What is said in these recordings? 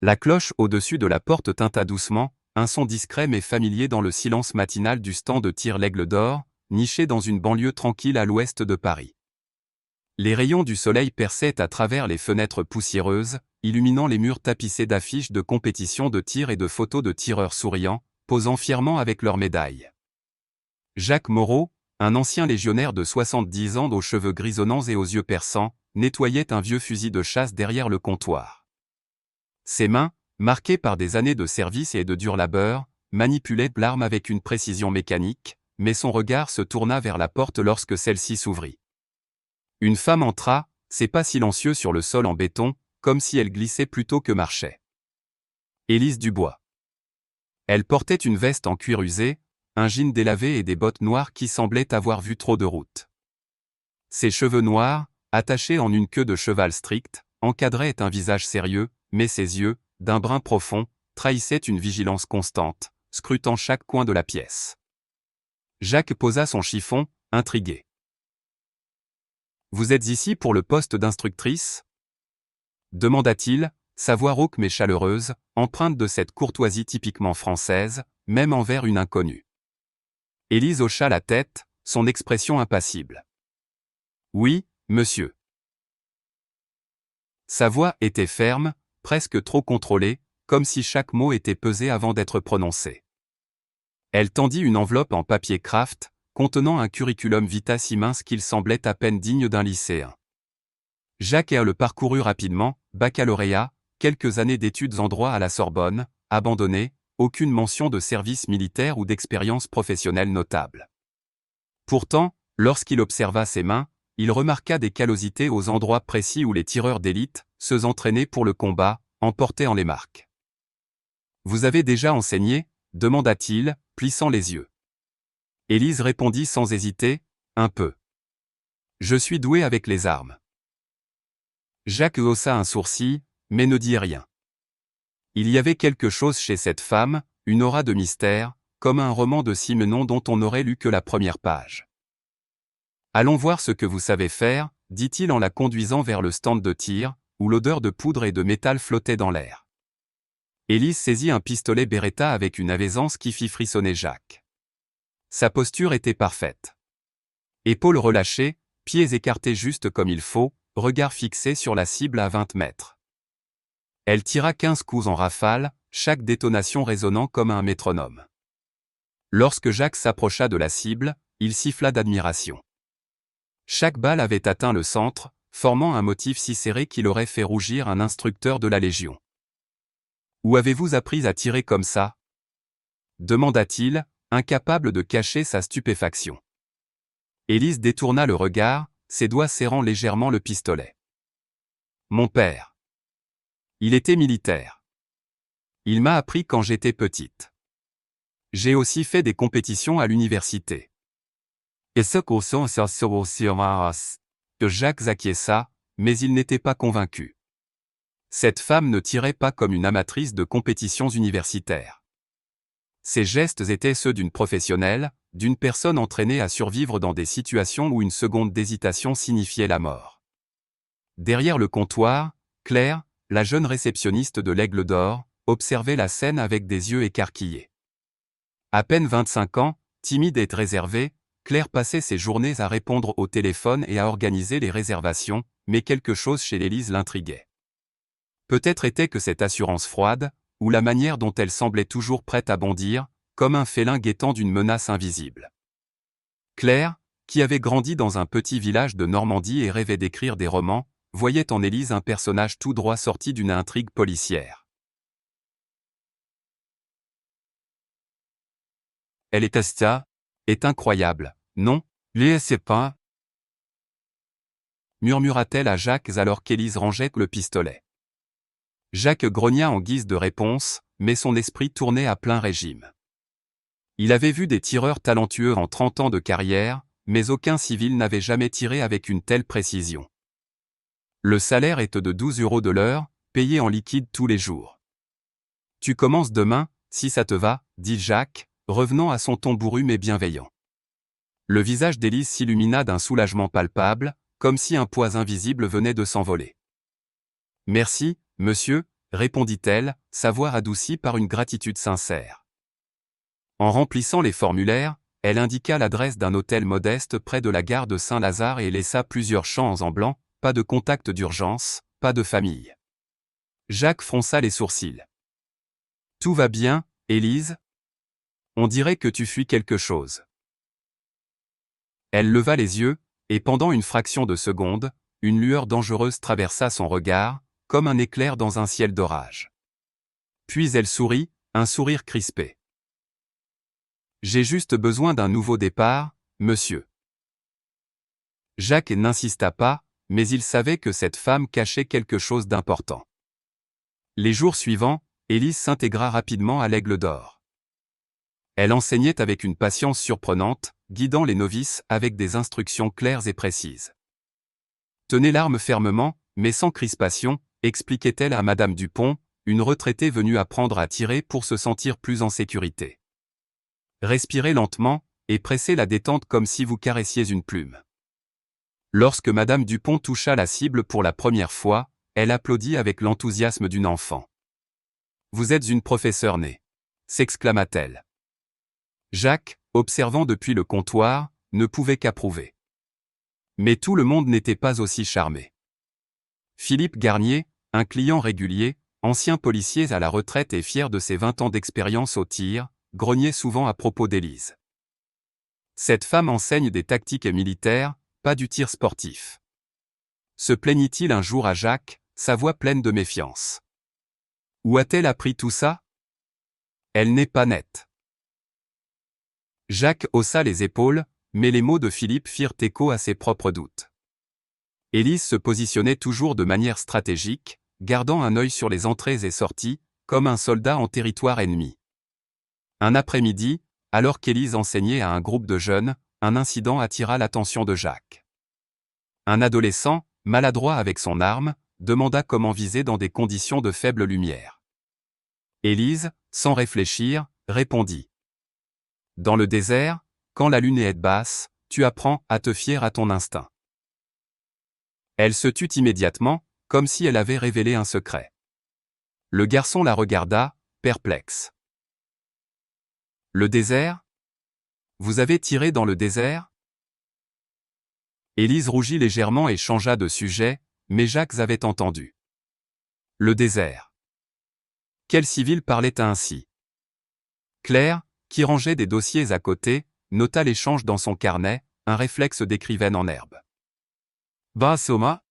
La cloche au-dessus de la porte tinta doucement, un son discret mais familier dans le silence matinal du stand de tir l'Aigle d'Or, niché dans une banlieue tranquille à l'ouest de Paris. Les rayons du soleil perçaient à travers les fenêtres poussiéreuses, illuminant les murs tapissés d'affiches de compétition de tir et de photos de tireurs souriants, posant fièrement avec leurs médailles. Jacques Moreau, un ancien légionnaire de 70 ans aux cheveux grisonnants et aux yeux perçants, nettoyait un vieux fusil de chasse derrière le comptoir. Ses mains, marquées par des années de service et de dur labeur, manipulaient l'arme avec une précision mécanique, mais son regard se tourna vers la porte lorsque celle-ci s'ouvrit. Une femme entra, ses pas silencieux sur le sol en béton, comme si elle glissait plutôt que marchait. Élise Dubois. Elle portait une veste en cuir usé, un jean délavé et des bottes noires qui semblaient avoir vu trop de route. Ses cheveux noirs, attachés en une queue de cheval stricte, encadraient un visage sérieux, mais ses yeux, d'un brun profond, trahissaient une vigilance constante, scrutant chaque coin de la pièce. Jacques posa son chiffon, intrigué. « Vous êtes ici pour le poste d'instructrice » demanda-t-il, sa voix rauque mais chaleureuse, empreinte de cette courtoisie typiquement française, même envers une inconnue. Élise hocha la tête, son expression impassible. « Oui, monsieur. » Sa voix était ferme, presque trop contrôlée, comme si chaque mot était pesé avant d'être prononcé. Elle tendit une enveloppe en papier craft, contenant un curriculum vitae si mince qu'il semblait à peine digne d'un lycéen. Jacques le parcourut rapidement, baccalauréat, quelques années d'études en droit à la Sorbonne, abandonné, aucune mention de service militaire ou d'expérience professionnelle notable. Pourtant, lorsqu'il observa ses mains, il remarqua des callosités aux endroits précis où les tireurs d'élite, ceux entraînés pour le combat, emportaient en les marques. « Vous avez déjà enseigné » demanda-t-il, plissant les yeux. Élise répondit sans hésiter, « Un peu. Je suis doué avec les armes. » Jacques haussa un sourcil, mais ne dit rien. Il y avait quelque chose chez cette femme, une aura de mystère, comme un roman de Simenon dont on n'aurait lu que la première page. « Allons voir ce que vous savez faire, » dit-il en la conduisant vers le stand de tir, où l'odeur de poudre et de métal flottait dans l'air. Élise saisit un pistolet Beretta avec une aisance qui fit frissonner Jacques. Sa posture était parfaite. Épaules relâchées, pieds écartés juste comme il faut, regard fixé sur la cible à 20 mètres. Elle tira 15 coups en rafale, chaque détonation résonnant comme un métronome. Lorsque Jacques s'approcha de la cible, il siffla d'admiration. Chaque balle avait atteint le centre, formant un motif si serré qu'il aurait fait rougir un instructeur de la Légion. « Où avez-vous appris à tirer comme ça » demanda-t-il, incapable de cacher sa stupéfaction. Élise détourna le regard, ses doigts serrant légèrement le pistolet. « Mon père. Il était militaire. Il m'a appris quand j'étais petite. J'ai aussi fait des compétitions à l'université. » Et ce que Jacques acquiesça, mais il n'était pas convaincu. Cette femme ne tirait pas comme une amatrice de compétitions universitaires. Ses gestes étaient ceux d'une professionnelle, d'une personne entraînée à survivre dans des situations où une seconde d'hésitation signifiait la mort. Derrière le comptoir, Claire, la jeune réceptionniste de l'Aigle d'Or, observait la scène avec des yeux écarquillés. À peine 25 ans, timide et réservée, Claire passait ses journées à répondre au téléphone et à organiser les réservations, mais quelque chose chez Élise l'intriguait. Peut-être était que cette assurance froide, ou la manière dont elle semblait toujours prête à bondir, comme un félin guettant d'une menace invisible. Claire, qui avait grandi dans un petit village de Normandie et rêvait d'écrire des romans, voyait en Élise un personnage tout droit sorti d'une intrigue policière. Elle est incroyable, non, c'est pas murmura-t-elle à Jacques alors qu'Élise rangeait le pistolet. Jacques grogna en guise de réponse, mais son esprit tournait à plein régime. Il avait vu des tireurs talentueux en 30 ans de carrière, mais aucun civil n'avait jamais tiré avec une telle précision. Le salaire était de 12 € de l'heure, payé en liquide tous les jours. « Tu commences demain, si ça te va, » dit Jacques, revenant à son ton bourru mais bienveillant. Le visage d'Élise s'illumina d'un soulagement palpable, comme si un poids invisible venait de s'envoler. « Merci, monsieur, » répondit-elle, sa voix adoucie par une gratitude sincère. En remplissant les formulaires, elle indiqua l'adresse d'un hôtel modeste près de la gare de Saint-Lazare et laissa plusieurs champs en blanc, pas de contact d'urgence, pas de famille. Jacques fronça les sourcils. Tout va bien, Élise? On dirait que tu fuis quelque chose. Elle leva les yeux, et pendant une fraction de seconde, une lueur dangereuse traversa son regard, comme un éclair dans un ciel d'orage. Puis elle sourit, un sourire crispé. J'ai juste besoin d'un nouveau départ, monsieur. Jacques n'insista pas, mais il savait que cette femme cachait quelque chose d'important. Les jours suivants, Élise s'intégra rapidement à l'Aigle d'Or. Elle enseignait avec une patience surprenante, guidant les novices avec des instructions claires et précises. Tenez l'arme fermement, mais sans crispation, expliquait-elle à Madame Dupont, une retraitée venue apprendre à tirer pour se sentir plus en sécurité. Respirez lentement, et pressez la détente comme si vous caressiez une plume. Lorsque Madame Dupont toucha la cible pour la première fois, elle applaudit avec l'enthousiasme d'une enfant. « Vous êtes une professeure née !» s'exclama-t-elle. Jacques, observant depuis le comptoir, ne pouvait qu'approuver. Mais tout le monde n'était pas aussi charmé. Philippe Garnier, un client régulier, ancien policier à la retraite et fier de ses 20 ans d'expérience au tir, grognait souvent à propos d'Élise. Cette femme enseigne des tactiques militaires, pas du tir sportif. Se plaignit-il un jour à Jacques, sa voix pleine de méfiance. Où a-t-elle appris tout ça? Elle n'est pas nette. Jacques haussa les épaules, mais les mots de Philippe firent écho à ses propres doutes. Élise se positionnait toujours de manière stratégique, gardant un œil sur les entrées et sorties, comme un soldat en territoire ennemi. Un après-midi, alors qu'Élise enseignait à un groupe de jeunes, un incident attira l'attention de Jacques. Un adolescent, maladroit avec son arme, demanda comment viser dans des conditions de faible lumière. Élise, sans réfléchir, répondit. Dans le désert, quand la lune est basse, tu apprends à te fier à ton instinct. Elle se tut immédiatement, comme si elle avait révélé un secret. Le garçon la regarda, perplexe. Le désert? Vous avez tiré dans le désert? Élise rougit légèrement et changea de sujet, mais Jacques avait entendu. Le désert. Quel civil parlait ainsi? Claire, qui rangeait des dossiers à côté, nota l'échange dans son carnet, un réflexe d'écrivaine en herbe. Bah Soma?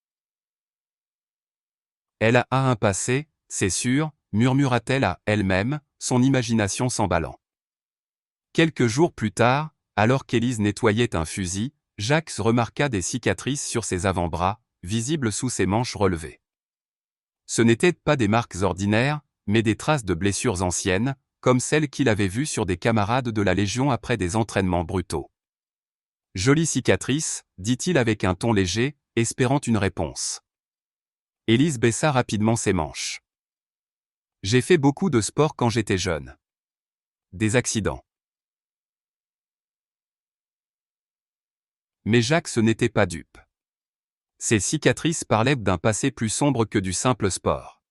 Elle a un passé, c'est sûr, murmura-t-elle à elle-même, son imagination s'emballant. Quelques jours plus tard, alors qu'Élise nettoyait un fusil, Jacques remarqua des cicatrices sur ses avant-bras, visibles sous ses manches relevées. Ce n'étaient pas des marques ordinaires, mais des traces de blessures anciennes, comme celles qu'il avait vues sur des camarades de la Légion après des entraînements brutaux. Jolie cicatrice, dit-il avec un ton léger, espérant une réponse. Élise baissa rapidement ses manches. J'ai fait beaucoup de sport quand j'étais jeune. Des accidents. Mais Jacques n'était pas dupe. Ces cicatrices parlaient d'un passé plus sombre que du simple sport.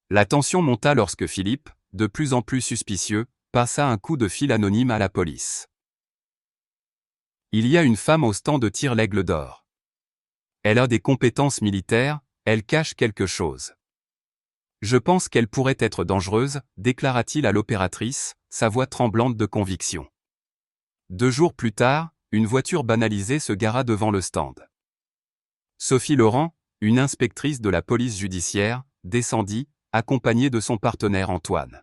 La tension monta lorsque Philippe, de plus en plus suspicieux, passa un coup de fil anonyme à la police. Il y a une femme au stand de tir l'Aigle d'Or. Elle a des compétences militaires, elle cache quelque chose. Je pense qu'elle pourrait être dangereuse, déclara-t-il à l'opératrice, sa voix tremblante de conviction. 2 jours plus tard, une voiture banalisée se gara devant le stand. Sophie Laurent, une inspectrice de la police judiciaire, descendit, accompagnée de son partenaire Antoine.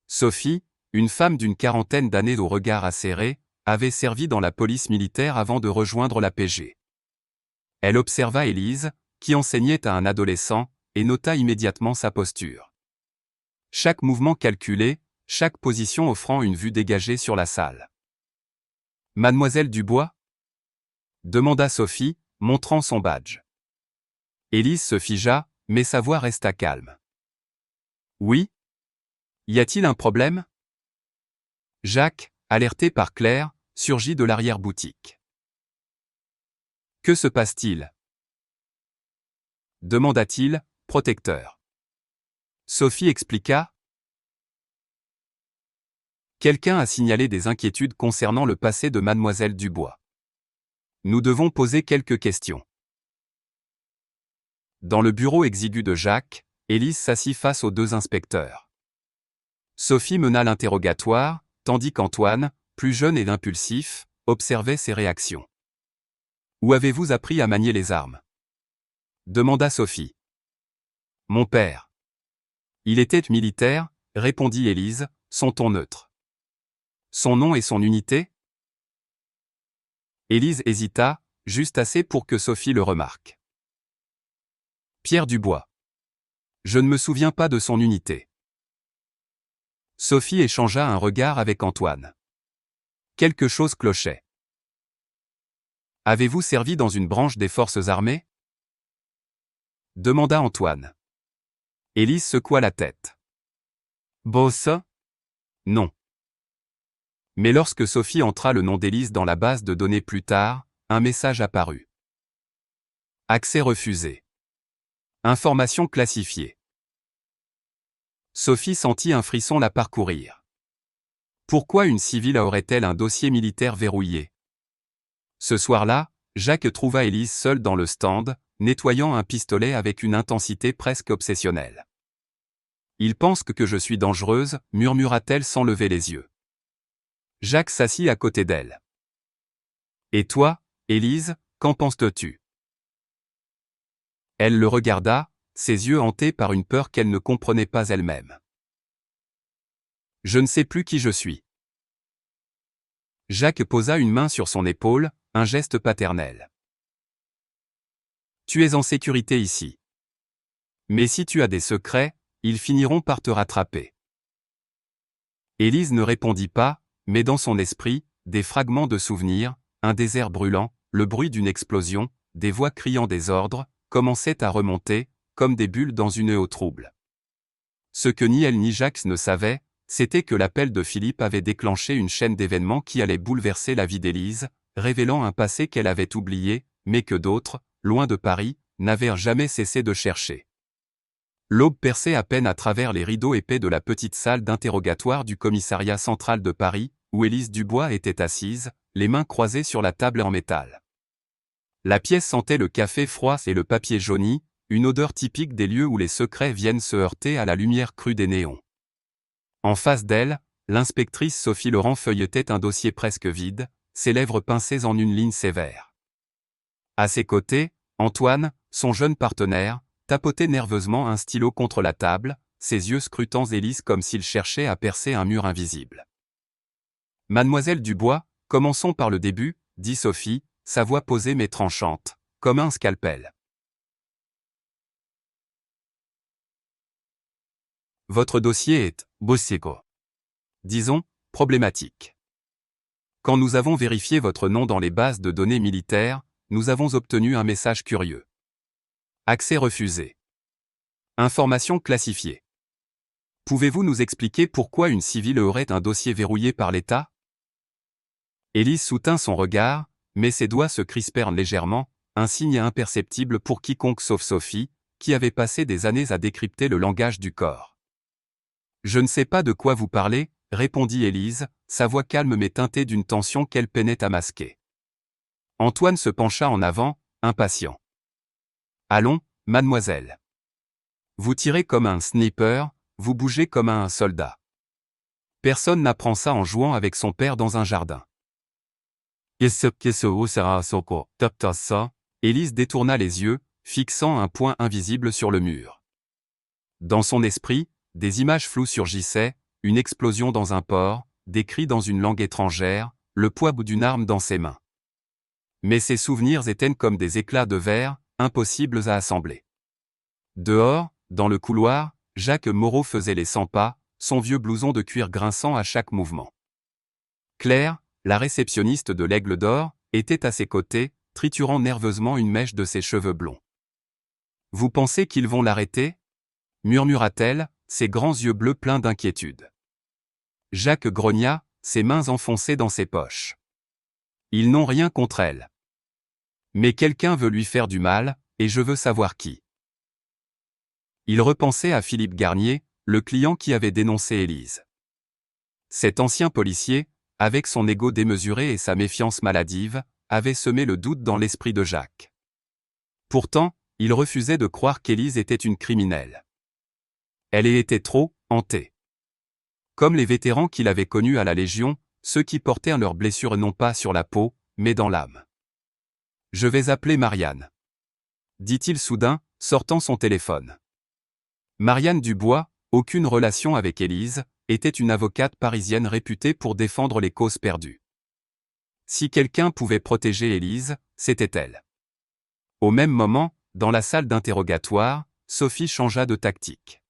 Sophie, une femme d'une quarantaine d'années au regard acéré, avait servi dans la police militaire avant de rejoindre la PG. Elle observa Élise, qui enseignait à un adolescent, et nota immédiatement sa posture. Chaque mouvement calculé, chaque position offrant une vue dégagée sur la salle. « Mademoiselle Dubois ?» demanda Sophie, montrant son badge. Élise se figea, mais sa voix resta calme. « Oui? Y a-t-il un problème ?» Jacques, alerté par Claire, surgit de l'arrière-boutique. « Que se passe-t-il » demanda-t-il, protecteur. Sophie expliqua. Quelqu'un a signalé des inquiétudes concernant le passé de Mademoiselle Dubois. Nous devons poser quelques questions. Dans le bureau exigu de Jacques, Élise s'assit face aux deux inspecteurs. Sophie mena l'interrogatoire, tandis qu'Antoine, plus jeune et impulsif, observait ses réactions. « Où avez-vous appris à manier les armes » demanda Sophie. « Mon père. » « Il était militaire, » répondit Élise, son ton neutre. « Son nom et son unité » Élise hésita, juste assez pour que Sophie le remarque. « Pierre Dubois. » « Je ne me souviens pas de son unité. » Sophie échangea un regard avec Antoine. Quelque chose clochait. « Avez-vous servi dans une branche des forces armées » demanda Antoine. Élise secoua la tête. « Boss ? Non. » Mais lorsque Sophie entra le nom d'Élise dans la base de données plus tard, un message apparut. Accès refusé. Information classifiée. Sophie sentit un frisson la parcourir. Pourquoi une civile aurait-elle un dossier militaire verrouillé ? Ce soir-là, Jacques trouva Élise seule dans le stand, nettoyant un pistolet avec une intensité presque obsessionnelle. « Il pense que je suis dangereuse, » murmura-t-elle sans lever les yeux. Jacques s'assit à côté d'elle. « Et toi, Élise, qu'en penses-tu » Elle le regarda, ses yeux hantés par une peur qu'elle ne comprenait pas elle-même. « Je ne sais plus qui je suis. » Jacques posa une main sur son épaule, un geste paternel. « Tu es en sécurité ici. Mais si tu as des secrets, ils finiront par te rattraper. » Élise ne répondit pas, mais dans son esprit, des fragments de souvenirs, un désert brûlant, le bruit d'une explosion, des voix criant des ordres, commençaient à remonter, comme des bulles dans une eau trouble. Ce que ni elle ni Jacques ne savaient, c'était que l'appel de Philippe avait déclenché une chaîne d'événements qui allait bouleverser la vie d'Élise, révélant un passé qu'elle avait oublié, mais que d'autres, loin de Paris, n'avaient jamais cessé de chercher. L'aube perçait à peine à travers les rideaux épais de la petite salle d'interrogatoire du commissariat central de Paris, où Élise Dubois était assise, les mains croisées sur la table en métal. La pièce sentait le café froid et le papier jauni, une odeur typique des lieux où les secrets viennent se heurter à la lumière crue des néons. En face d'elle, l'inspectrice Sophie Laurent feuilletait un dossier presque vide, ses lèvres pincées en une ligne sévère. À ses côtés, Antoine, son jeune partenaire, tapotait nerveusement un stylo contre la table, ses yeux scrutant Élise comme s'il cherchait à percer un mur invisible. « Mademoiselle Dubois, commençons par le début, » dit Sophie, sa voix posée mais tranchante, comme un scalpel. Votre dossier est, bossico. Disons, problématique. Quand nous avons vérifié votre nom dans les bases de données militaires, nous avons obtenu un message curieux. Accès refusé. Information classifiée. Pouvez-vous nous expliquer pourquoi une civile aurait un dossier verrouillé par l'État ? Élise soutint son regard, mais ses doigts se crispèrent légèrement, un signe imperceptible pour quiconque sauf Sophie, qui avait passé des années à décrypter le langage du corps. « Je ne sais pas de quoi vous parlez, » répondit Élise, sa voix calme mais teintée d'une tension qu'elle peinait à masquer. Antoine se pencha en avant, impatient. « Allons, mademoiselle. Vous tirez comme un sniper, vous bougez comme un soldat. Personne n'apprend ça en jouant avec son père dans un jardin. » Élise détourna les yeux, fixant un point invisible sur le mur. Dans son esprit, des images floues surgissaient, une explosion dans un port, des cris dans une langue étrangère, le poids d'une arme dans ses mains. Mais ces souvenirs étaient comme des éclats de verre, impossibles à assembler. Dehors, dans le couloir, Jacques Moreau faisait les 100 pas, son vieux blouson de cuir grinçant à chaque mouvement. Claire, la réceptionniste de l'Aigle d'Or, était à ses côtés, triturant nerveusement une mèche de ses cheveux blonds. « Vous pensez qu'ils vont l'arrêter » murmura-t-elle, ses grands yeux bleus pleins d'inquiétude. Jacques grogna, ses mains enfoncées dans ses poches. Ils n'ont rien contre elle. Mais quelqu'un veut lui faire du mal, et je veux savoir qui. Il repensait à Philippe Garnier, le client qui avait dénoncé Élise. Cet ancien policier, avec son ego démesuré et sa méfiance maladive, avait semé le doute dans l'esprit de Jacques. Pourtant, il refusait de croire qu'Élise était une criminelle. Elle y était trop hantée. Comme les vétérans qu'il avait connus à la Légion, ceux qui portèrent leurs blessures non pas sur la peau, mais dans l'âme. « Je vais appeler Marianne. » dit-il soudain, sortant son téléphone. Marianne Dubois, aucune relation avec Élise, était une avocate parisienne réputée pour défendre les causes perdues. Si quelqu'un pouvait protéger Élise, c'était elle. Au même moment, dans la salle d'interrogatoire, Sophie changea de tactique.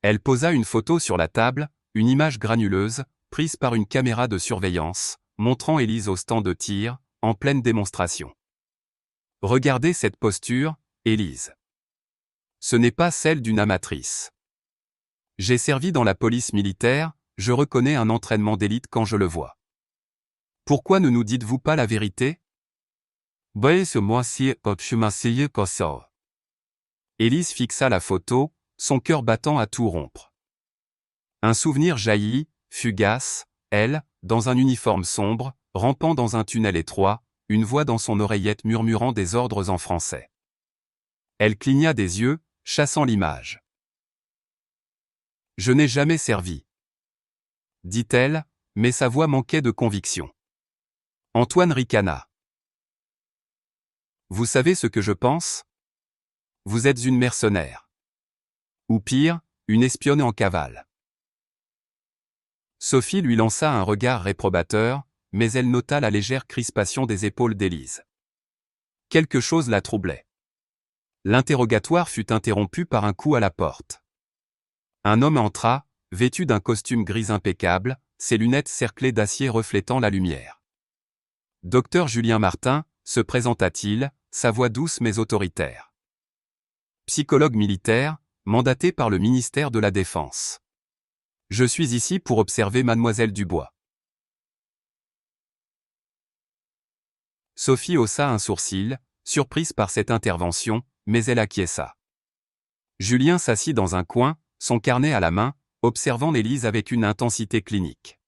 Elle posa une photo sur la table, une image granuleuse, prise par une caméra de surveillance, montrant Élise au stand de tir, en pleine démonstration. Regardez cette posture, Élise. Ce n'est pas celle d'une amatrice. J'ai servi dans la police militaire, je reconnais un entraînement d'élite quand je le vois. Pourquoi ne nous dites-vous pas la vérité? Élise fixa la photo, son cœur battant à tout rompre. Un souvenir jaillit, fugace, elle, dans un uniforme sombre, rampant dans un tunnel étroit, une voix dans son oreillette murmurant des ordres en français. Elle cligna des yeux, chassant l'image. « Je n'ai jamais servi. » dit-elle, mais sa voix manquait de conviction. Antoine ricana. « Vous savez ce que je pense? Vous êtes une mercenaire. Ou pire, une espionne en cavale. » Sophie lui lança un regard réprobateur, mais elle nota la légère crispation des épaules d'Élise. Quelque chose la troublait. L'interrogatoire fut interrompu par un coup à la porte. Un homme entra, vêtu d'un costume gris impeccable, ses lunettes cerclées d'acier reflétant la lumière. « Docteur Julien Martin », se présenta-t-il, sa voix douce mais autoritaire. Psychologue militaire, mandaté par le ministère de la Défense. Je suis ici pour observer mademoiselle Dubois. Sophie haussa un sourcil, surprise par cette intervention, mais elle acquiesça. Julien s'assit dans un coin, son carnet à la main, observant Élise avec une intensité clinique.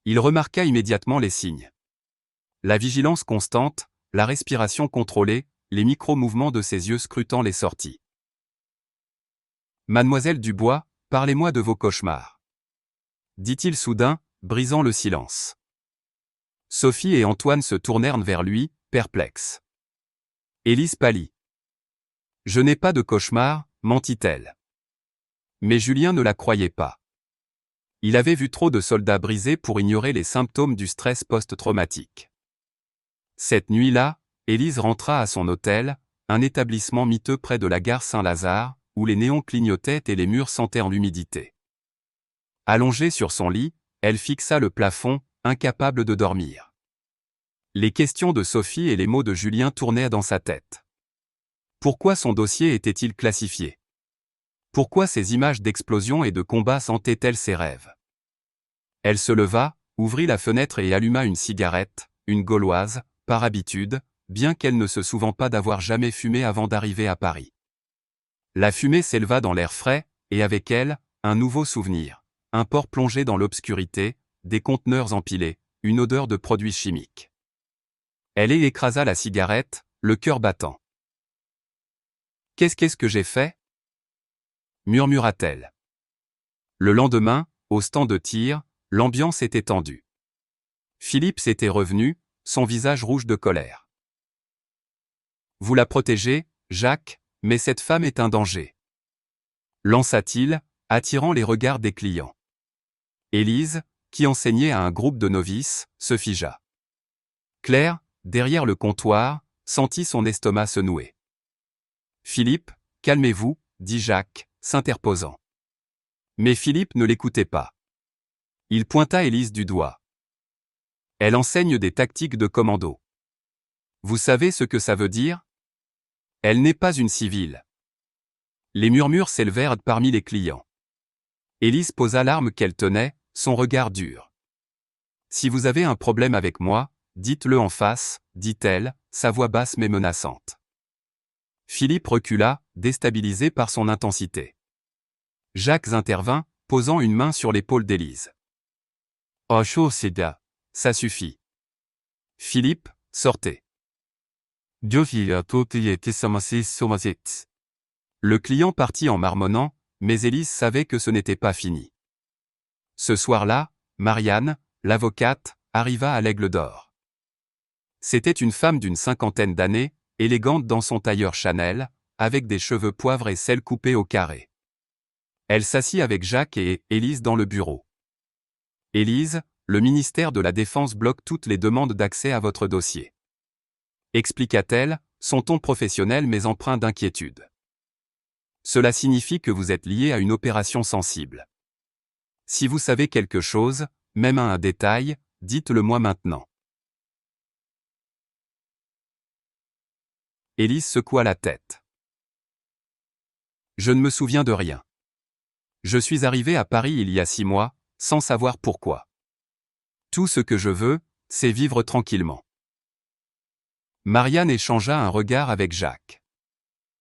Il remarqua immédiatement les signes. La vigilance constante, la respiration contrôlée, les micro-mouvements de ses yeux scrutant les sorties. « Mademoiselle Dubois, parlez-moi de vos cauchemars. » dit-il soudain, brisant le silence. Sophie et Antoine se tournèrent vers lui, perplexes. Élise pâlit. « Je n'ai pas de cauchemar, mentit-elle. » Mais Julien ne la croyait pas. Il avait vu trop de soldats brisés pour ignorer les symptômes du stress post-traumatique. Cette nuit-là, Élise rentra à son hôtel, un établissement miteux près de la gare Saint-Lazare, où les néons clignotaient et les murs sentaient l'humidité. Allongée sur son lit, elle fixa le plafond, incapable de dormir. Les questions de Sophie et les mots de Julien tournaient dans sa tête. Pourquoi son dossier était-il classifié? Pourquoi ces images d'explosion et de combat hantaient-elles ses rêves? Elle se leva, ouvrit la fenêtre et alluma une cigarette, une gauloise, par habitude, bien qu'elle ne se souvînt pas d'avoir jamais fumé avant d'arriver à Paris. La fumée s'éleva dans l'air frais, et avec elle, un nouveau souvenir. Un port plongé dans l'obscurité, des conteneurs empilés, une odeur de produits chimiques. Elle écrasa la cigarette, le cœur battant. « Qu'est-ce que j'ai fait ?» murmura-t-elle. Le lendemain, au stand de tir, l'ambiance était tendue. Philippe s'était revenu, son visage rouge de colère. « Vous la protégez, Jacques, mais cette femme est un danger. » lança-t-il, attirant les regards des clients. Élise, qui enseignait à un groupe de novices, se figea. Claire, derrière le comptoir, sentit son estomac se nouer. « Philippe, calmez-vous, » dit Jacques, s'interposant. Mais Philippe ne l'écoutait pas. Il pointa Élise du doigt. « Elle enseigne des tactiques de commando. Vous savez ce que ça veut dire? Elle n'est pas une civile. » Les murmures s'élevèrent parmi les clients. Élise posa l'arme qu'elle tenait, son regard dur. « Si vous avez un problème avec moi, dites-le en face, dit-elle, sa voix basse mais menaçante. Philippe recula, déstabilisé par son intensité. Jacques intervint, posant une main sur l'épaule d'Élise. « Oh chaud, Seda, ça suffit. Philippe, sortez. » Le client partit en marmonnant, mais Élise savait que ce n'était pas fini. Ce soir-là, Marianne, l'avocate, arriva à l'Aigle d'Or. C'était une femme d'une cinquantaine d'années, élégante dans son tailleur Chanel, avec des cheveux poivre et sel coupés au carré. Elle s'assit avec Jacques et Élise dans le bureau. « Élise, le ministère de la Défense bloque toutes les demandes d'accès à votre dossier. » expliqua-t-elle, son ton professionnel mais empreint d'inquiétude. « Cela signifie que vous êtes lié à une opération sensible. Si vous savez quelque chose, même un détail, dites-le-moi maintenant. » Élise secoua la tête. « Je ne me souviens de rien. Je suis arrivé à Paris il y a 6 mois, sans savoir pourquoi. Tout ce que je veux, c'est vivre tranquillement. » Marianne échangea un regard avec Jacques.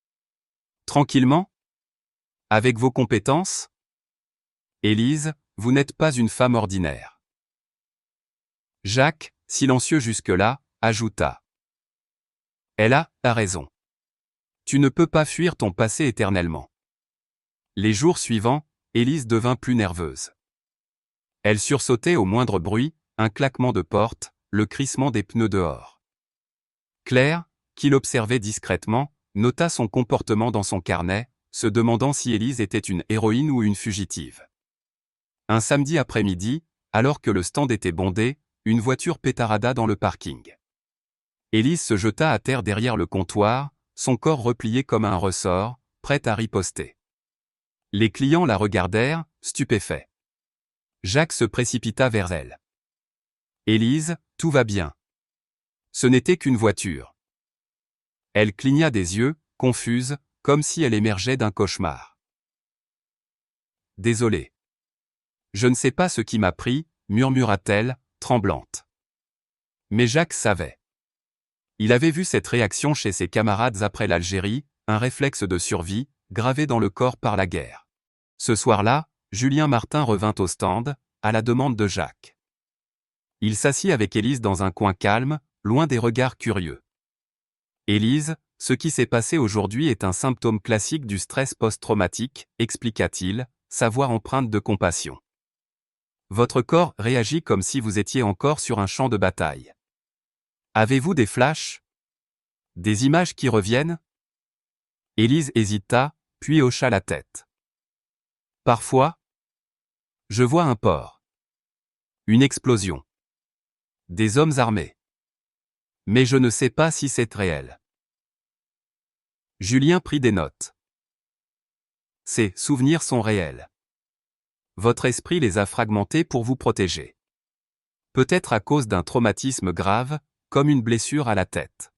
« Tranquillement ? Avec vos compétences ? Élise, vous n'êtes pas une femme ordinaire. » Jacques, silencieux jusque-là, ajouta. « Elle a raison. Tu ne peux pas fuir ton passé éternellement. » Les jours suivants, Élise devint plus nerveuse. Elle sursautait au moindre bruit, un claquement de porte, le crissement des pneus dehors. Claire, qui l'observait discrètement, nota son comportement dans son carnet, se demandant si Élise était une héroïne ou une fugitive. Un samedi après-midi, alors que le stand était bondé, une voiture pétarada dans le parking. Élise se jeta à terre derrière le comptoir, son corps replié comme un ressort, prête à riposter. Les clients la regardèrent, stupéfaits. Jacques se précipita vers elle. « Élise, tout va bien. Ce n'était qu'une voiture. » Elle cligna des yeux, confuse, comme si elle émergeait d'un cauchemar. « Désolée. Je ne sais pas ce qui m'a pris, » murmura-t-elle, tremblante. Mais Jacques savait. Il avait vu cette réaction chez ses camarades après l'Algérie, un réflexe de survie, gravé dans le corps par la guerre. Ce soir-là, Julien Martin revint au stand, à la demande de Jacques. Il s'assit avec Élise dans un coin calme, loin des regards curieux. « Élise, ce qui s'est passé aujourd'hui est un symptôme classique du stress post-traumatique, » expliqua-t-il, sa voix empreinte de compassion. « Votre corps réagit comme si vous étiez encore sur un champ de bataille. Avez-vous des flashs ? Des images qui reviennent ? » Élise hésita, puis hocha la tête. « Parfois, je vois un port. Une explosion. Des hommes armés. Mais je ne sais pas si c'est réel. » Julien prit des notes. « Ces souvenirs sont réels. Votre esprit les a fragmentés pour vous protéger. Peut-être à cause d'un traumatisme grave, comme une blessure à la tête. »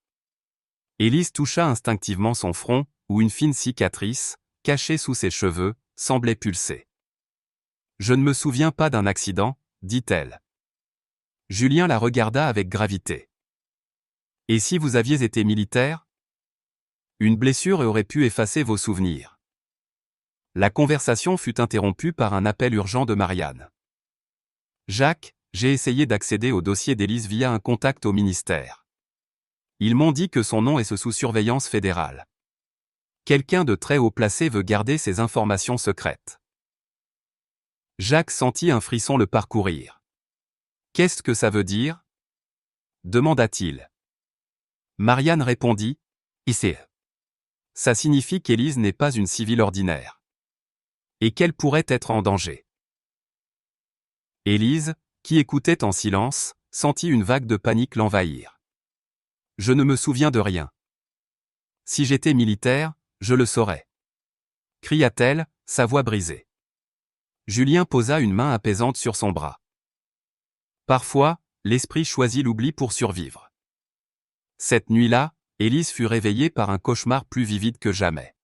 Élise toucha instinctivement son front, où une fine cicatrice, cachée sous ses cheveux, semblait pulser. « Je ne me souviens pas d'un accident, » dit-elle. Julien la regarda avec gravité. « Et si vous aviez été militaire ? Une blessure aurait pu effacer vos souvenirs. » La conversation fut interrompue par un appel urgent de Marianne. « Jacques, j'ai essayé d'accéder au dossier d'Élise via un contact au ministère. Ils m'ont dit que son nom est sous surveillance fédérale. Quelqu'un de très haut placé veut garder ces informations secrètes. » Jacques sentit un frisson le parcourir. « Qu'est-ce que ça veut dire ? » demanda-t-il. Marianne répondit, « Ici. Ça signifie qu'Élise n'est pas une civile ordinaire. Et qu'elle pourrait être en danger. » Élise, qui écoutait en silence, sentit une vague de panique l'envahir. « Je ne me souviens de rien. Si j'étais militaire, je le saurais. » cria-t-elle, sa voix brisée. Julien posa une main apaisante sur son bras. Parfois, l'esprit choisit l'oubli pour survivre. Cette nuit-là, Élise fut réveillée par un cauchemar plus vivide que jamais.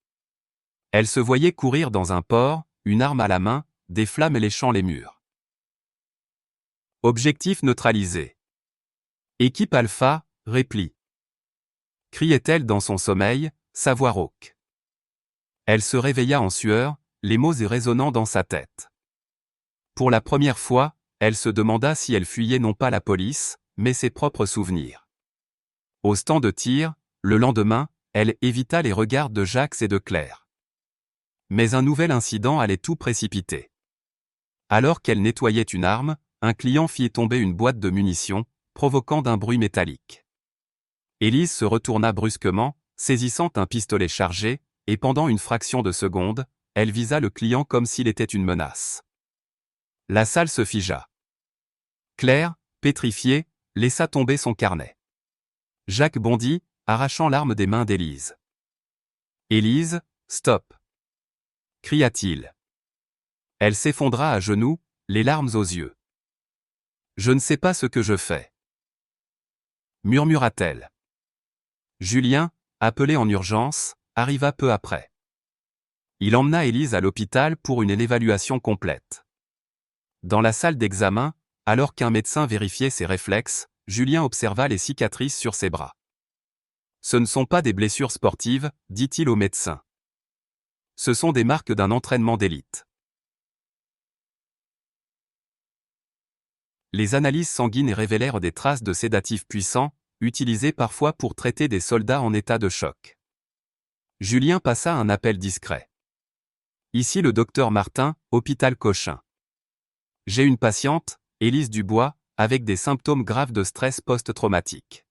Elle se voyait courir dans un port, une arme à la main, des flammes léchant les murs. Objectif neutralisé. Équipe Alpha, repli. Criait-elle dans son sommeil, sa voix rauque. Elle se réveilla en sueur, les mots résonnant dans sa tête. Pour la première fois, elle se demanda si elle fuyait non pas la police, mais ses propres souvenirs. Au stand de tir, le lendemain, elle évita les regards de Jacques et de Claire. Mais un nouvel incident allait tout précipiter. Alors qu'elle nettoyait une arme, un client fit tomber une boîte de munitions, provoquant d'un bruit métallique. Élise se retourna brusquement, saisissant un pistolet chargé, et pendant une fraction de seconde, elle visa le client comme s'il était une menace. La salle se figea. Claire, pétrifiée, laissa tomber son carnet. Jacques bondit, arrachant l'arme des mains d'Élise. « Élise, stop !» cria-t-il. Elle s'effondra à genoux, les larmes aux yeux. « Je ne sais pas ce que je fais. » murmura-t-elle. Julien, appelé en urgence, arriva peu après. Il emmena Élise à l'hôpital pour une évaluation complète. Dans la salle d'examen, alors qu'un médecin vérifiait ses réflexes, Julien observa les cicatrices sur ses bras. « Ce ne sont pas des blessures sportives, dit-il au médecin. Ce sont des marques d'un entraînement d'élite. » Les analyses sanguines révélèrent des traces de sédatifs puissants, utilisés parfois pour traiter des soldats en état de choc. Julien passa un appel discret. « Ici le docteur Martin, hôpital Cochin. J'ai une patiente, Élise Dubois, avec des symptômes graves de stress post-traumatique.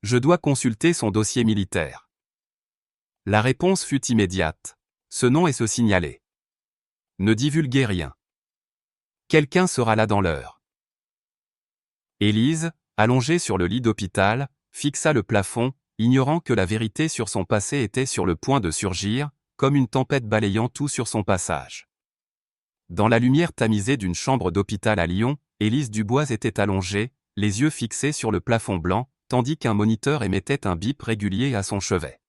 Je dois consulter son dossier militaire. » La réponse fut immédiate. Ce nom est ce signaler. Ne divulguez rien. Quelqu'un sera là dans l'heure. Élise, allongée sur le lit d'hôpital, fixa le plafond, ignorant que la vérité sur son passé était sur le point de surgir, comme une tempête balayant tout sur son passage. Dans la lumière tamisée d'une chambre d'hôpital à Lyon, Élise Dubois était allongée, les yeux fixés sur le plafond blanc, tandis qu'un moniteur émettait un bip régulier à son chevet.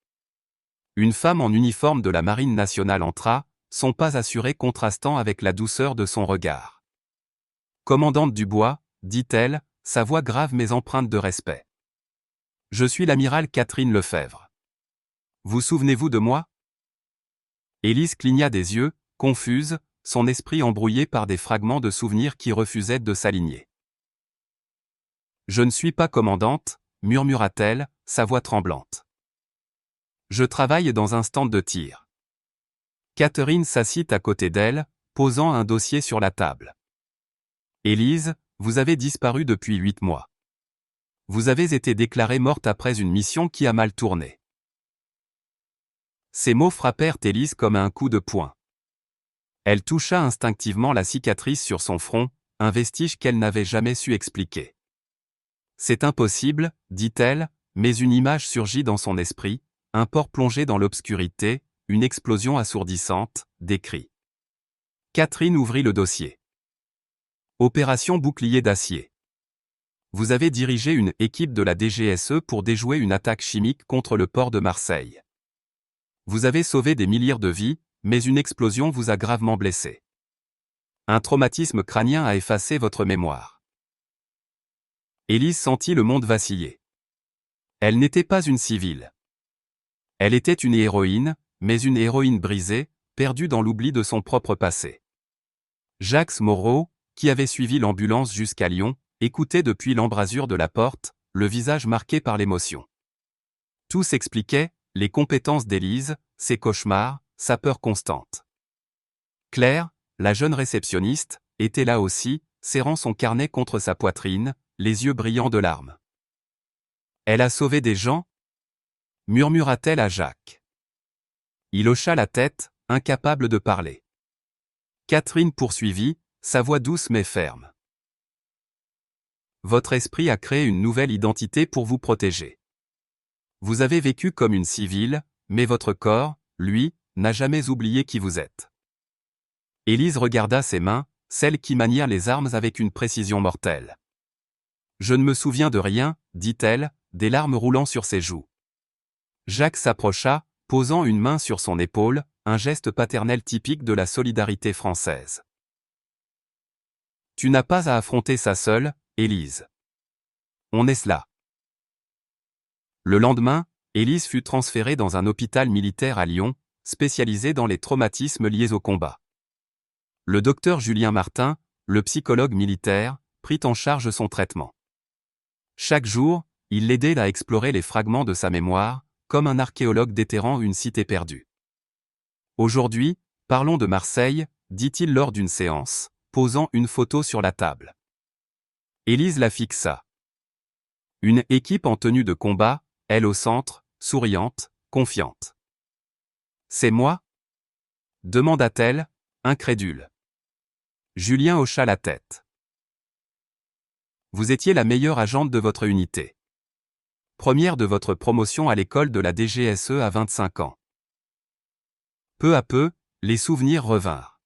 Une femme en uniforme de la Marine nationale entra, son pas assuré contrastant avec la douceur de son regard. « Commandante Dubois, dit-elle, sa voix grave mais empreinte de respect. Je suis l'amiral Catherine Lefebvre. Vous souvenez-vous de moi ? » Élise cligna des yeux, confuse, son esprit embrouillé par des fragments de souvenirs qui refusaient de s'aligner. « Je ne suis pas commandante, » murmura-t-elle, sa voix tremblante. « Je travaille dans un stand de tir. » Catherine s'assit à côté d'elle, posant un dossier sur la table. « Élise, vous avez disparu depuis 8 mois. Vous avez été déclarée morte après une mission qui a mal tourné. » Ces mots frappèrent Élise comme un coup de poing. Elle toucha instinctivement la cicatrice sur son front, un vestige qu'elle n'avait jamais su expliquer. « C'est impossible, dit-elle, mais une image surgit dans son esprit, un port plongé dans l'obscurité, une explosion assourdissante, des cris. » Catherine ouvrit le dossier. Opération bouclier d'acier. Vous avez dirigé une équipe de la DGSE pour déjouer une attaque chimique contre le port de Marseille. Vous avez sauvé des milliers de vies, mais une explosion vous a gravement blessé. Un traumatisme crânien a effacé votre mémoire. Élise sentit le monde vaciller. Elle n'était pas une civile. Elle était une héroïne, mais une héroïne brisée, perdue dans l'oubli de son propre passé. Jacques Moreau, qui avait suivi l'ambulance jusqu'à Lyon, écoutait depuis l'embrasure de la porte, le visage marqué par l'émotion. Tout s'expliquait, les compétences d'Élise, ses cauchemars, sa peur constante. Claire, la jeune réceptionniste, était là aussi, serrant son carnet contre sa poitrine, les yeux brillants de larmes. « Elle a sauvé des gens ?» murmura-t-elle à Jacques. Il hocha la tête, incapable de parler. Catherine poursuivit, sa voix douce mais ferme. Votre esprit a créé une nouvelle identité pour vous protéger. Vous avez vécu comme une civile, mais votre corps, lui, n'a jamais oublié qui vous êtes. Élise regarda ses mains, celles qui manièrent les armes avec une précision mortelle. Je ne me souviens de rien, dit-elle, des larmes roulant sur ses joues. Jacques s'approcha, posant une main sur son épaule, un geste paternel typique de la solidarité française. Tu n'as pas à affronter ça seule, Élise. On est là. Le lendemain, Élise fut transférée dans un hôpital militaire à Lyon, spécialisé dans les traumatismes liés au combat. Le docteur Julien Martin, le psychologue militaire, prit en charge son traitement. Chaque jour, il l'aidait à explorer les fragments de sa mémoire, comme un archéologue déterrant une cité perdue. Aujourd'hui, parlons de Marseille, dit-il lors d'une séance, posant une photo sur la table. Élise la fixa. Une équipe en tenue de combat, elle au centre, souriante, confiante. C'est moi ? demanda-t-elle, incrédule. Julien hocha la tête. Vous étiez la meilleure agente de votre unité. Première de votre promotion à l'école de la DGSE à 25 ans. Peu à peu, les souvenirs revinrent.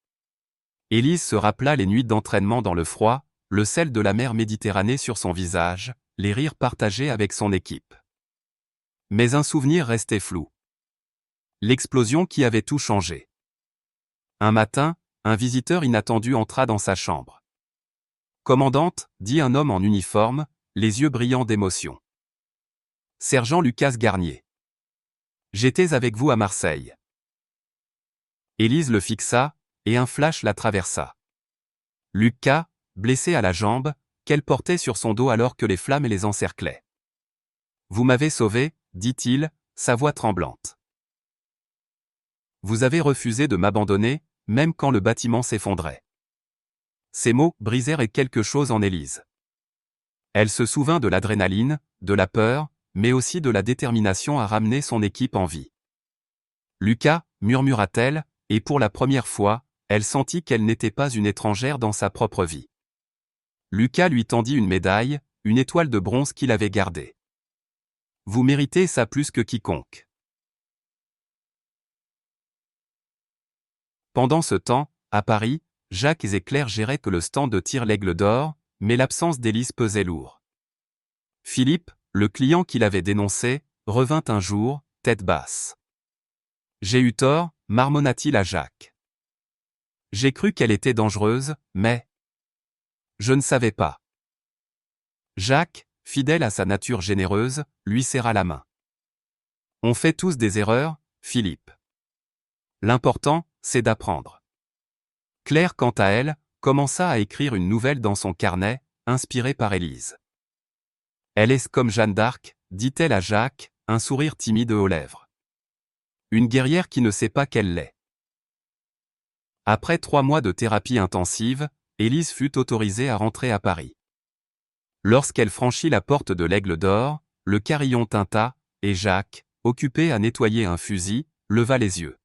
Élise se rappela les nuits d'entraînement dans le froid, le sel de la mer Méditerranée sur son visage, les rires partagés avec son équipe. Mais un souvenir restait flou. L'explosion qui avait tout changé. Un matin, un visiteur inattendu entra dans sa chambre. « Commandante », dit un homme en uniforme, les yeux brillants d'émotion. « Sergent Lucas Garnier. J'étais avec vous à Marseille. » Élise le fixa, et un flash la traversa. Lucas, blessé à la jambe, qu'elle portait sur son dos alors que les flammes les encerclaient. « Vous m'avez sauvé », dit-il, sa voix tremblante. « Vous avez refusé de m'abandonner, même quand le bâtiment s'effondrait. » Ces mots brisèrent quelque chose en Élise. Elle se souvint de l'adrénaline, de la peur, mais aussi de la détermination à ramener son équipe en vie. « Lucas », murmura-t-elle, et pour la première fois, elle sentit qu'elle n'était pas une étrangère dans sa propre vie. Lucas lui tendit une médaille, une étoile de bronze qu'il avait gardée. « Vous méritez ça plus que quiconque. » Pendant ce temps, à Paris, Jacques et Claire géraient que le stand de tir l'Aigle d'Or, mais l'absence d'Élise pesait lourd. Philippe, le client qui l'avait dénoncé, revint un jour, tête basse. « J'ai eu tort », marmonna-t-il à Jacques. « J'ai cru qu'elle était dangereuse, mais... je ne savais pas. » Jacques, fidèle à sa nature généreuse, lui serra la main. « On fait tous des erreurs, Philippe. L'important, c'est d'apprendre. » Claire, quant à elle, commença à écrire une nouvelle dans son carnet, inspirée par Élise. « Elle est comme Jeanne d'Arc, dit-elle à Jacques, un sourire timide aux lèvres. Une guerrière qui ne sait pas qu'elle l'est. » Après 3 mois de thérapie intensive, Élise fut autorisée à rentrer à Paris. Lorsqu'elle franchit la porte de l'Aigle d'Or, le carillon tinta, et Jacques, occupé à nettoyer un fusil, leva les yeux.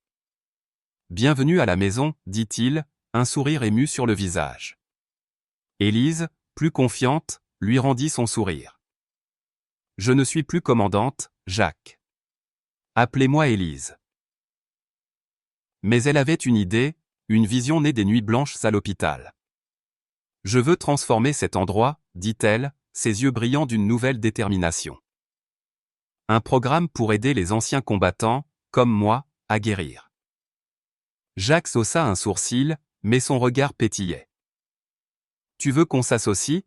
« Bienvenue à la maison, dit-il, un sourire ému sur le visage. Élise, plus confiante, lui rendit son sourire. « Je ne suis plus commandante, Jacques. Appelez-moi Élise. » Mais elle avait une idée, une vision née des nuits blanches à l'hôpital. « Je veux transformer cet endroit, » dit-elle, ses yeux brillants d'une nouvelle détermination. Un programme pour aider les anciens combattants, comme moi, à guérir. Jacques haussa un sourcil, mais son regard pétillait. « Tu veux qu'on s'associe ?»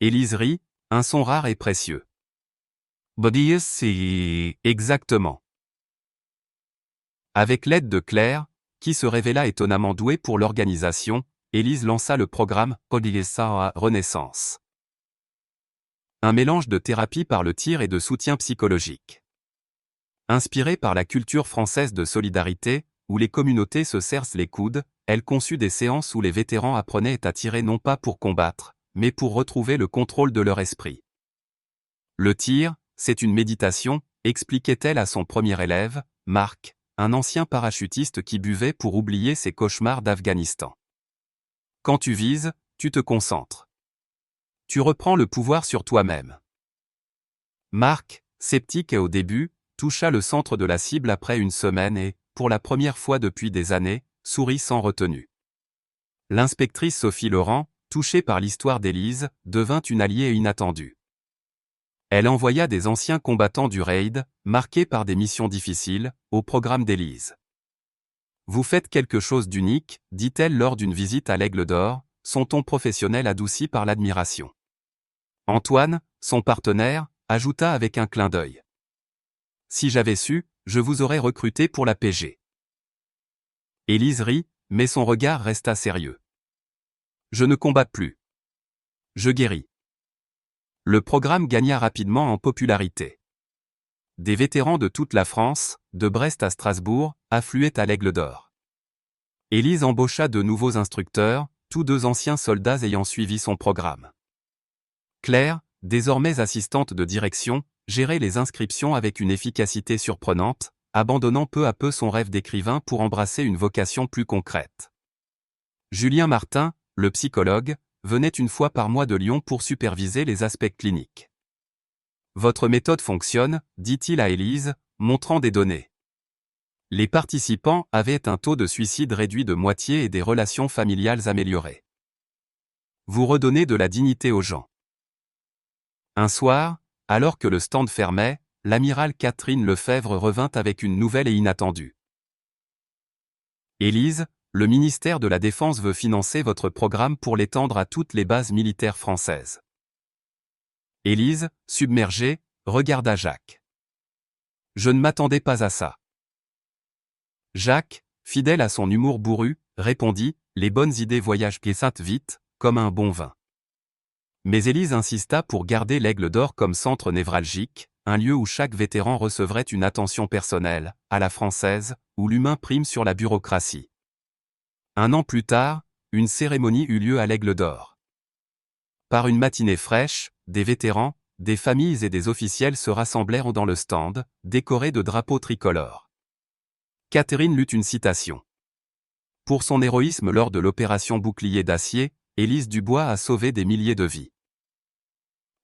Élise rit, un son rare et précieux. « Bodies, c'est... exactement. » Avec l'aide de Claire, qui se révéla étonnamment douée pour l'organisation, Élise lança le programme Odessa Renaissance. Un mélange de thérapie par le tir et de soutien psychologique. Inspirée par la culture française de solidarité, où les communautés se serrent les coudes, elle conçut des séances où les vétérans apprenaient à tirer non pas pour combattre, mais pour retrouver le contrôle de leur esprit. Le tir, c'est une méditation, expliquait-elle à son premier élève, Marc, un ancien parachutiste qui buvait pour oublier ses cauchemars d'Afghanistan. Quand tu vises, tu te concentres. Tu reprends le pouvoir sur toi-même. Marc, sceptique et au début, toucha le centre de la cible après une semaine et, pour la première fois depuis des années, sourit sans retenue. L'inspectrice Sophie Laurent, touchée par l'histoire d'Élise, devint une alliée inattendue. Elle envoya des anciens combattants du raid, marqués par des missions difficiles, au programme d'Élise. « Vous faites quelque chose d'unique », dit-elle lors d'une visite à l'Aigle d'Or, son ton professionnel adouci par l'admiration. Antoine, son partenaire, ajouta avec un clin d'œil. Si j'avais su, je vous aurais recruté pour la PG. Élise rit, mais son regard resta sérieux. Je ne combats plus. Je guéris. Le programme gagna rapidement en popularité. Des vétérans de toute la France, de Brest à Strasbourg, affluaient à l'Aigle d'Or. Élise embaucha de nouveaux instructeurs, tous deux anciens soldats ayant suivi son programme. Claire, désormais assistante de direction, gérait les inscriptions avec une efficacité surprenante, abandonnant peu à peu son rêve d'écrivain pour embrasser une vocation plus concrète. Julien Martin, le psychologue, venait une fois par mois de Lyon pour superviser les aspects cliniques. « Votre méthode fonctionne », dit-il à Élise, montrant des données. Les participants avaient un taux de suicide réduit de moitié et des relations familiales améliorées. Vous redonnez de la dignité aux gens. Un soir, alors que le stand fermait, l'amiral Catherine Lefebvre revint avec une nouvelle et inattendue. Élise, le ministère de la Défense veut financer votre programme pour l'étendre à toutes les bases militaires françaises. Élise, submergée, regarda Jacques. Je ne m'attendais pas à ça. Jacques, fidèle à son humour bourru, répondit, les bonnes idées voyagent vite, comme un bon vin. Mais Élise insista pour garder l'Aigle d'Or comme centre névralgique, un lieu où chaque vétéran recevrait une attention personnelle, à la française, où l'humain prime sur la bureaucratie. 1 an plus tard, une cérémonie eut lieu à l'Aigle d'Or. Par une matinée fraîche, des vétérans, des familles et des officiels se rassemblèrent dans le stand, décorés de drapeaux tricolores. Catherine lut une citation. Pour son héroïsme lors de l'opération Bouclier d'acier, Élise Dubois a sauvé des milliers de vies.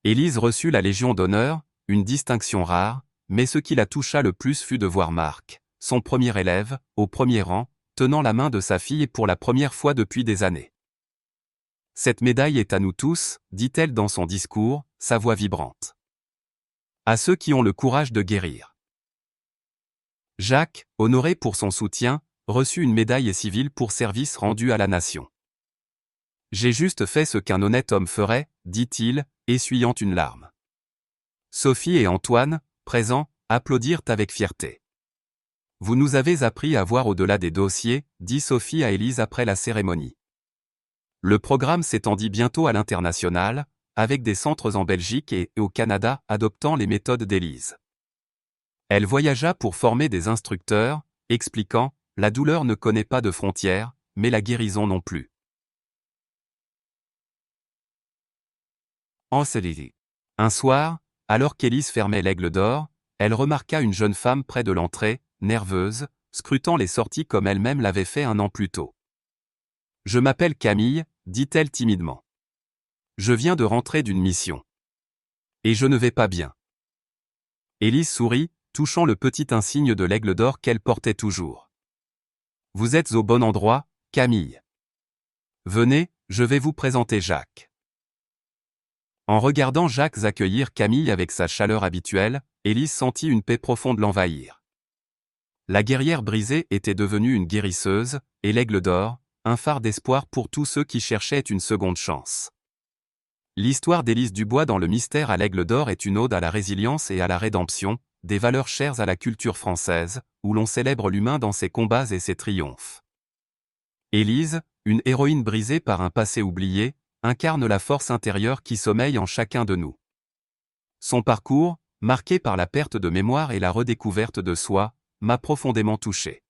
Élise reçut la Légion d'honneur, une distinction rare, mais ce qui la toucha le plus fut de voir Marc, son premier élève, au premier rang, tenant la main de sa fille pour la première fois depuis des années. Cette médaille est à nous tous, dit-elle dans son discours, sa voix vibrante. À ceux qui ont le courage de guérir. Jacques, honoré pour son soutien, reçut une médaille civile pour service rendu à la nation. J'ai juste fait ce qu'un honnête homme ferait, dit-il, essuyant une larme. Sophie et Antoine, présents, applaudirent avec fierté. Vous nous avez appris à voir au-delà des dossiers, dit Sophie à Élise après la cérémonie. Le programme s'étendit bientôt à l'international, avec des centres en Belgique et au Canada adoptant les méthodes d'Élise. Elle voyagea pour former des instructeurs, expliquant, la douleur ne connaît pas de frontières, mais la guérison non plus. Un soir, alors qu'Élise fermait l'Aigle d'Or, elle remarqua une jeune femme près de l'entrée, nerveuse, scrutant les sorties comme elle-même l'avait fait 1 an plus tôt. « Je m'appelle Camille », dit-elle timidement. « Je viens de rentrer d'une mission. Et je ne vais pas bien. » Élise sourit, touchant le petit insigne de l'Aigle d'Or qu'elle portait toujours. « Vous êtes au bon endroit, Camille. Venez, je vais vous présenter Jacques. » En regardant Jacques accueillir Camille avec sa chaleur habituelle, Élise sentit une paix profonde l'envahir. La guerrière brisée était devenue une guérisseuse, et l'Aigle d'Or, un phare d'espoir pour tous ceux qui cherchaient une seconde chance. L'histoire d'Élise Dubois dans le mystère à l'Aigle d'Or est une ode à la résilience et à la rédemption, des valeurs chères à la culture française, où l'on célèbre l'humain dans ses combats et ses triomphes. Élise, une héroïne brisée par un passé oublié, incarne la force intérieure qui sommeille en chacun de nous. Son parcours, marqué par la perte de mémoire et la redécouverte de soi, m'a profondément touché.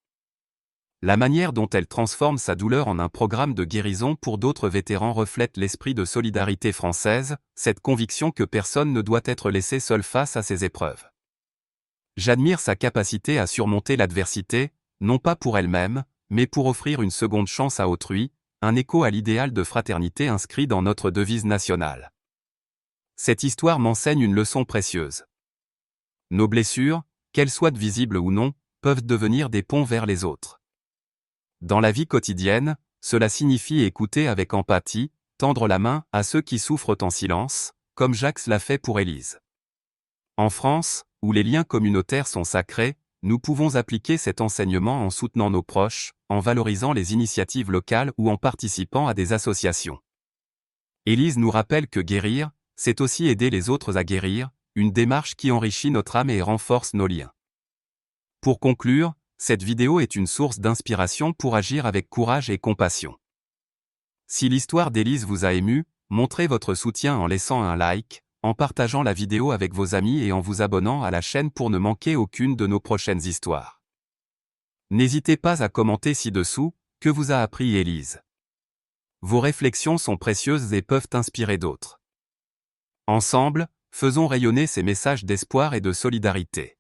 La manière dont elle transforme sa douleur en un programme de guérison pour d'autres vétérans reflète l'esprit de solidarité française, cette conviction que personne ne doit être laissé seul face à ses épreuves. J'admire sa capacité à surmonter l'adversité, non pas pour elle-même, mais pour offrir une seconde chance à autrui, un écho à l'idéal de fraternité inscrit dans notre devise nationale. Cette histoire m'enseigne une leçon précieuse. Nos blessures, qu'elles soient visibles ou non, peuvent devenir des ponts vers les autres. Dans la vie quotidienne, cela signifie écouter avec empathie, tendre la main à ceux qui souffrent en silence, comme Jacques l'a fait pour Élise. En France, où les liens communautaires sont sacrés, nous pouvons appliquer cet enseignement en soutenant nos proches, en valorisant les initiatives locales ou en participant à des associations. Élise nous rappelle que guérir, c'est aussi aider les autres à guérir, une démarche qui enrichit notre âme et renforce nos liens. Pour conclure, cette vidéo est une source d'inspiration pour agir avec courage et compassion. Si l'histoire d'Élise vous a ému, montrez votre soutien en laissant un like, en partageant la vidéo avec vos amis et en vous abonnant à la chaîne pour ne manquer aucune de nos prochaines histoires. N'hésitez pas à commenter ci-dessous, que vous a appris Élise. Vos réflexions sont précieuses et peuvent inspirer d'autres. Ensemble, faisons rayonner ces messages d'espoir et de solidarité.